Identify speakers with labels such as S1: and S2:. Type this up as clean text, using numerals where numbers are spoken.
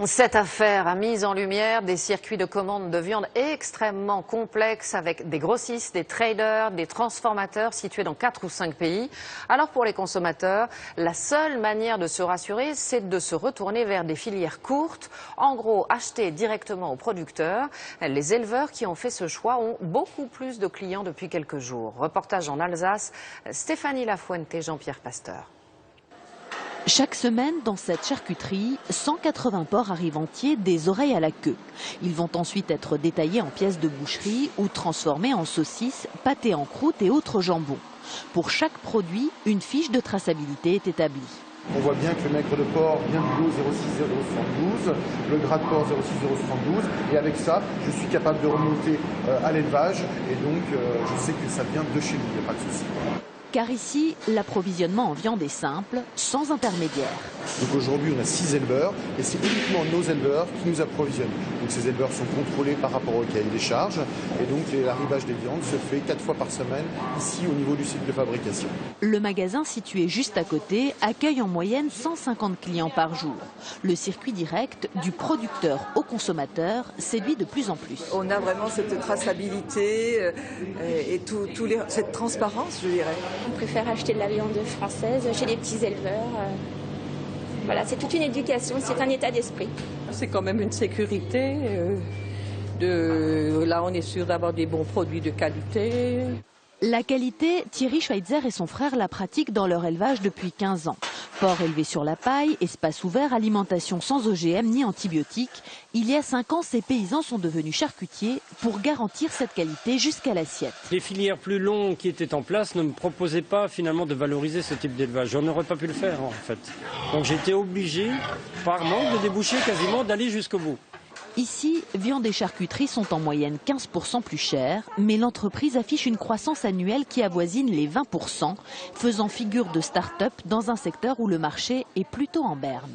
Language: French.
S1: Cette affaire a mis en lumière des circuits de commande de viande extrêmement complexes avec des grossistes, des traders, des transformateurs situés dans 4 ou 5 pays. Alors pour les consommateurs, la seule manière de se rassurer, c'est de se retourner vers des filières courtes. En gros, acheter directement aux producteurs. Les éleveurs qui ont fait ce choix ont beaucoup plus de clients depuis quelques jours. Reportage en Alsace, Stéphanie Lafuente et Jean-Pierre Pasteur.
S2: Chaque semaine, dans cette charcuterie, 180 porcs arrivent entiers des oreilles à la queue. Ils vont ensuite être détaillés en pièces de boucherie ou transformés en saucisses, pâtés en croûte et autres jambons. Pour chaque produit, une fiche de traçabilité est établie.
S3: On voit bien que le maigre de porc vient du lot 0,6 €, le gras de porc 0,6 €, et avec ça, je suis capable de remonter à l'élevage, et donc je sais que ça vient de chez nous, il n'y a pas de souci.
S2: Car ici, l'approvisionnement en viande est simple, sans intermédiaire.
S3: Donc aujourd'hui, on a 6 éleveurs et c'est uniquement nos éleveurs qui nous approvisionnent. Donc ces éleveurs sont contrôlés par rapport au cahier des charges et donc l'arrivage des viandes se fait 4 fois par semaine ici au niveau du site de fabrication.
S2: Le magasin situé juste à côté accueille en moyenne 150 clients par jour. Le circuit direct du producteur au consommateur séduit de plus en plus.
S4: On a vraiment cette traçabilité et cette transparence, je dirais.
S5: On préfère acheter de la viande française chez les petits éleveurs. Voilà, c'est toute une éducation, c'est un état d'esprit.
S6: C'est quand même une sécurité. Là, on est sûr d'avoir des bons produits de qualité.
S2: La qualité, Thierry Schweitzer et son frère la pratiquent dans leur élevage depuis 15 ans. Porc élevé sur la paille, espace ouvert, alimentation sans OGM ni antibiotiques. Il y a 5 ans, ces paysans sont devenus charcutiers pour garantir cette qualité jusqu'à l'assiette.
S7: Les filières plus longues qui étaient en place ne me proposaient pas finalement de valoriser ce type d'élevage. On n'aurait pas pu le faire en fait. Donc j'ai été obligé, par manque de débouchés quasiment, d'aller jusqu'au bout.
S2: Ici, viande et charcuterie sont en moyenne 15% plus chères, mais l'entreprise affiche une croissance annuelle qui avoisine les 20%, faisant figure de start-up dans un secteur où le marché est plutôt en berne.